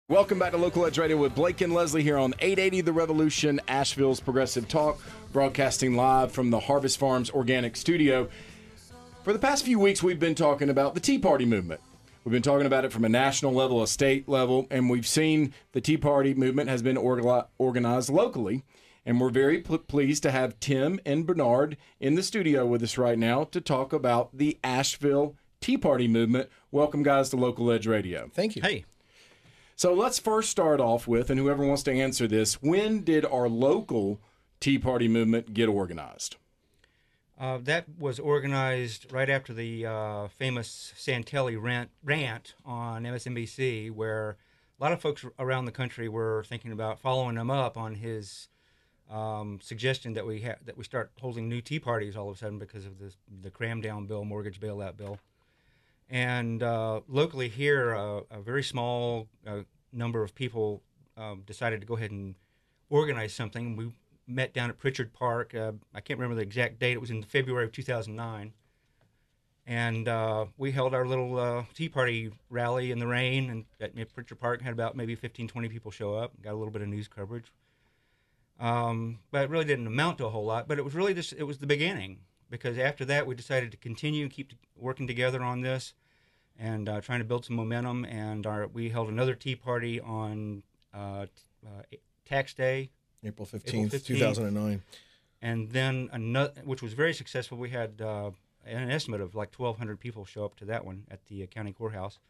Welcome back to Local Edge Radio with Blake and Lesley here on 880 The Revolution, Asheville's Progressive Talk, broadcasting live from the Harvest Farms Organic Studio. For the past few weeks, we've been talking about the Tea Party movement. We've been talking about it from a national level, a state level, and we've seen the Tea Party movement has been organized locally. And we're very pleased to have Tim and Bernard in the studio with us right now to talk about the Asheville Tea Party movement. Welcome, guys, to Local Edge Radio. Thank you. Hey. So let's first start off with, and whoever wants to answer this, when did our local Tea Party movement get organized? That was organized right after the famous Santelli rant on MSNBC, where a lot of folks around the country were thinking about following him up on his suggestion that we start holding new tea parties all of a sudden because of the cram down bill, mortgage bailout bill. And locally here, a very small number of people decided to go ahead and organize something. We met down at Pritchard Park. I can't remember the exact date. It was in February of 2009. And we held our little tea party rally in the rain and at Pritchard Park. Had about maybe 15, 20 people show up. Got a little bit of news coverage. But it really didn't amount to a whole lot. But it was really it was the beginning. Because after that, we decided to continue and keep working together on this and trying to build some momentum. And we held another tea party on Tax Day. April 15th, 2009. And then another, which was very successful. We had an estimate of like 1,200 people show up to that one at the county courthouse.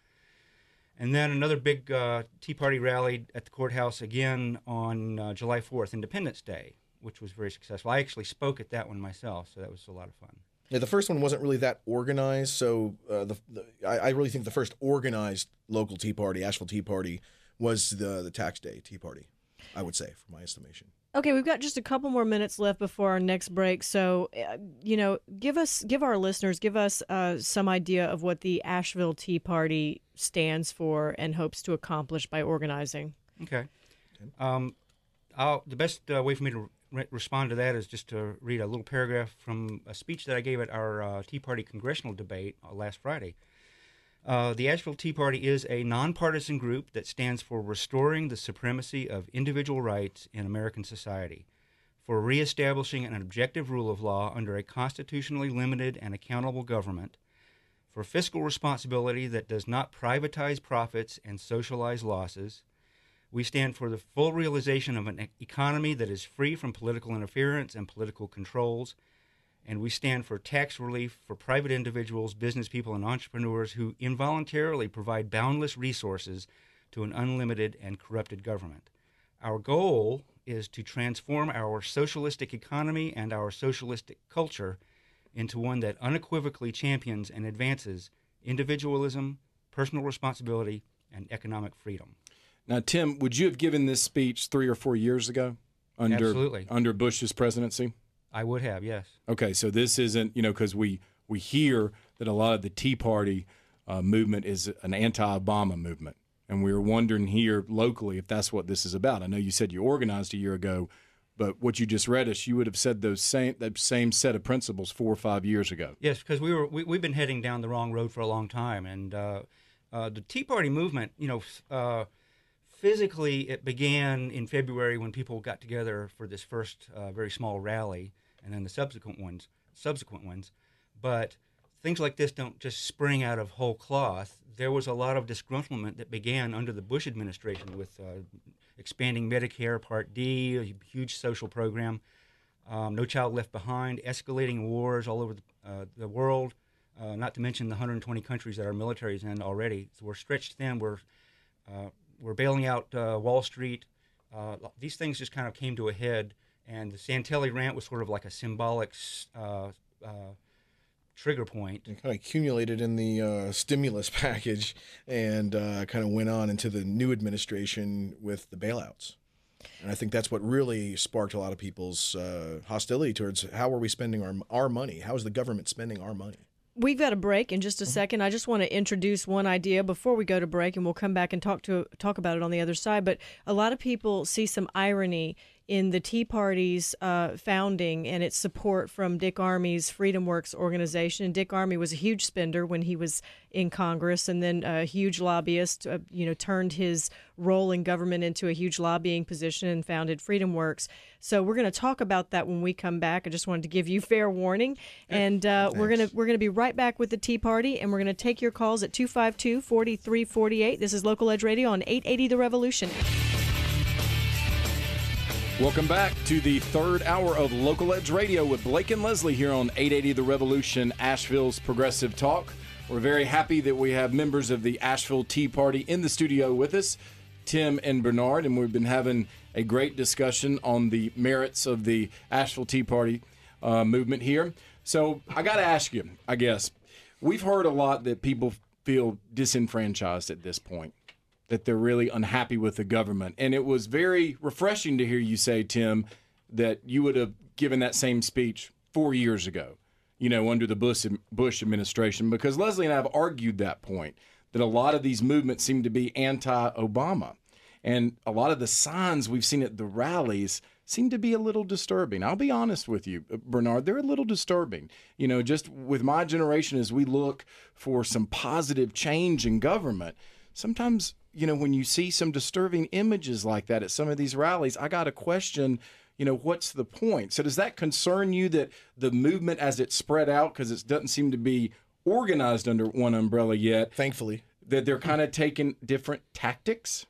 And then another big tea party rally at the courthouse again on July 4th, Independence Day, which was very successful. I actually spoke at that one myself, so that was a lot of fun. Yeah, the first one wasn't really that organized, so I really think the first organized local tea party, Asheville Tea Party, was the Tax Day Tea Party, I would say, from my estimation. Okay, we've got just a couple more minutes left before our next break, so give our listeners some idea of what the Asheville Tea Party stands for and hopes to accomplish by organizing. Okay. The best way for me to respond to that is just to read a little paragraph from a speech that I gave at our Tea Party congressional debate last Friday. The Asheville Tea Party is a nonpartisan group that stands for restoring the supremacy of individual rights in American society, for reestablishing an objective rule of law under a constitutionally limited and accountable government, for fiscal responsibility that does not privatize profits and socialize losses. We stand for the full realization of an economy that is free from political interference and political controls, and we stand for tax relief for private individuals, business people, and entrepreneurs who involuntarily provide boundless resources to an unlimited and corrupted government. Our goal is to transform our socialistic economy and our socialistic culture into one that unequivocally champions and advances individualism, personal responsibility, and economic freedom. Now, Tim, would you have given this speech 3 or 4 years ago Absolutely. under Bush's presidency? I would have, yes. Okay, so this isn't, because we hear that a lot of the Tea Party movement is an anti-Obama movement, and we were wondering here locally if that's what this is about. I know you said you organized a year ago, but what you just read us, you would have said that same set of principles 4 or 5 years ago. Yes, because we've been heading down the wrong road for a long time, and the Tea Party movement, physically, it began in February when people got together for this first very small rally, and then the subsequent ones. But things like this don't just spring out of whole cloth. There was a lot of disgruntlement that began under the Bush administration with expanding Medicare Part D, a huge social program, No Child Left Behind, escalating wars all over the world, not to mention the 120 countries that our military is in already. So we're stretched thin. We're bailing out Wall Street. These things just kind of came to a head, and the Santelli rant was sort of like a symbolic trigger point. It kind of accumulated in the stimulus package and kind of went on into the new administration with the bailouts. And I think that's what really sparked a lot of people's hostility towards how are we spending our money? How is the government spending our money? We've got a break in just a second. I just want to introduce one idea before we go to break, and we'll come back and talk about it on the other side. But a lot of people see some irony in the Tea Party's founding and its support from Dick Armey's Freedom Works organization. And Dick Armey was a huge spender when he was in Congress, and then a huge lobbyist, turned his role in government into a huge lobbying position and founded Freedom Works. So we're going to talk about that when we come back. I just wanted to give you fair warning. And we're gonna be right back with the Tea Party, and we're going to take your calls at 252-4348. This is Local Edge Radio on 880 The Revolution. Welcome back to the third hour of Local Edge Radio with Blake and Lesley here on 880 The Revolution, Asheville's Progressive Talk. We're very happy that we have members of the Asheville Tea Party in the studio with us, Tim and Bernard, and we've been having a great discussion on the merits of the Asheville Tea Party movement here. So I got to ask you, I guess, we've heard a lot that people feel disenfranchised at this point, that they're really unhappy with the government. And it was very refreshing to hear you say, Tim, that you would have given that same speech 4 years ago, under the Bush administration, because Lesley and I have argued that point, that a lot of these movements seem to be anti-Obama. And a lot of the signs we've seen at the rallies seem to be a little disturbing. I'll be honest with you, Bernard, they're a little disturbing. Just with my generation, as we look for some positive change in government, sometimes, when you see some disturbing images like that at some of these rallies, I got to question, what's the point? So does that concern you, that the movement as it spread out, because it doesn't seem to be organized under one umbrella yet, Thankfully. that they're kind of taking different tactics?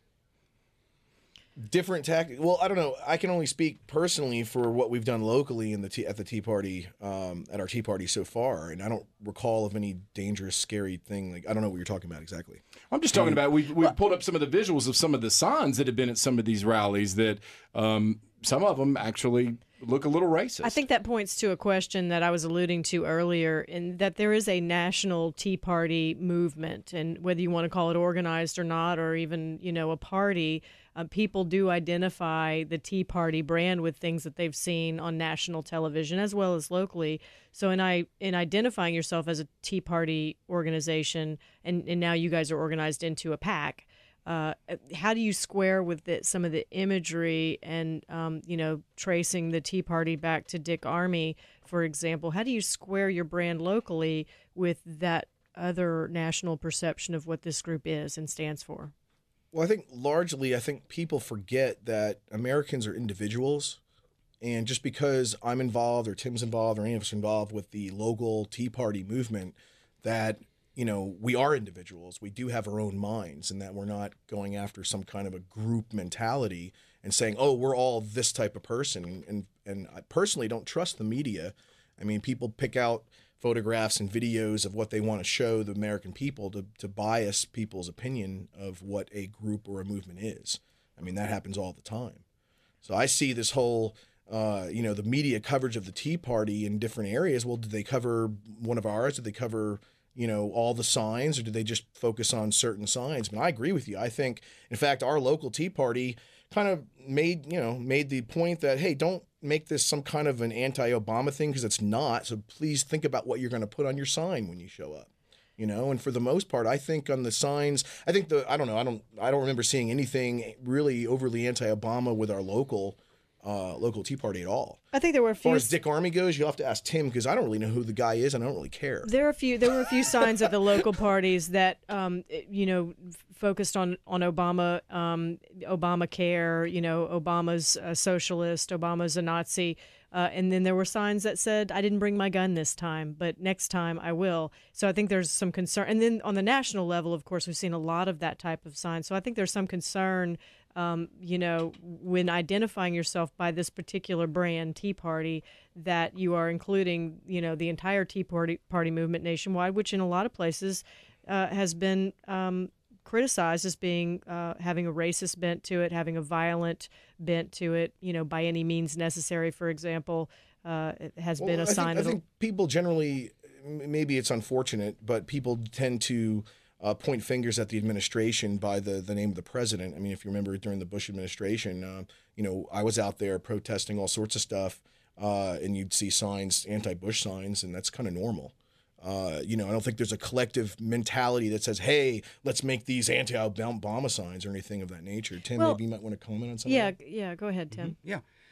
Different tactics. Well, I don't know. I can only speak personally for what we've done locally at the Tea Party, at our Tea Party so far, and I don't recall of any dangerous, scary thing. Like, I don't know what you're talking about exactly. I'm just talking about we've pulled up some of the visuals of some of the signs that have been at some of these rallies that some of them actually look a little racist. I think that points to a question that I was alluding to earlier, in that there is a national Tea Party movement, and whether you want to call it organized or not, or even, a party, people do identify the Tea Party brand with things that they've seen on national television as well as locally. So in identifying yourself as a Tea Party organization, and now you guys are organized into a PAC, how do you square with some of the imagery and, tracing the Tea Party back to Dick Armey, for example? How do you square your brand locally with that other national perception of what this group is and stands for? Well, I think people forget that Americans are individuals. And just because I'm involved or Tim's involved or any of us are involved with the local Tea Party movement, that we are individuals. We do have our own minds, and that we're not going after some kind of a group mentality and saying, oh, we're all this type of person. And I personally don't trust the media. I mean, people pick out photographs and videos of what they want to show the American people to bias people's opinion of what a group or a movement is. I mean, that happens all the time. So I see this whole, the media coverage of the Tea Party in different areas. Well, did they cover one of ours? Did they cover all the signs, or did they just focus on certain signs? But I agree with you. I think, in fact, our local Tea Party kind of made the point that, hey, don't make this some kind of an anti-Obama thing, because it's not. So please think about what you're going to put on your sign when you show up. And for the most part, I think on the signs, I don't remember seeing anything really overly anti-Obama with our local Tea Party at all. I think there were a few. As far as Dick Armey goes, you'll have to ask Tim, because I don't really know who the guy is, and I don't really care. There were a few signs at the local parties that focused on Obama, Obamacare, Obama's a socialist, Obama's a Nazi, and then there were signs that said, "I didn't bring my gun this time, but next time I will." So I think there's some concern, and then on the national level, of course, we've seen a lot of that type of sign. So I think there's some concern. When identifying yourself by this particular brand, Tea Party, that you are including, the entire Tea Party movement nationwide, which in a lot of places has been criticized as being having a racist bent to it, having a violent bent to it, by any means necessary, for example, it has been a sign. I think people generally, maybe it's unfortunate, but people tend to point fingers at the administration by the name of the president. I mean, if you remember during the Bush administration, I was out there protesting all sorts of stuff, and you'd see signs, anti-Bush signs, and that's kind of normal. I don't think there's a collective mentality that says, hey, let's make these anti-Obama signs or anything of that nature. Tim, maybe you might want to comment on something. Yeah, go ahead, Tim. Mm-hmm.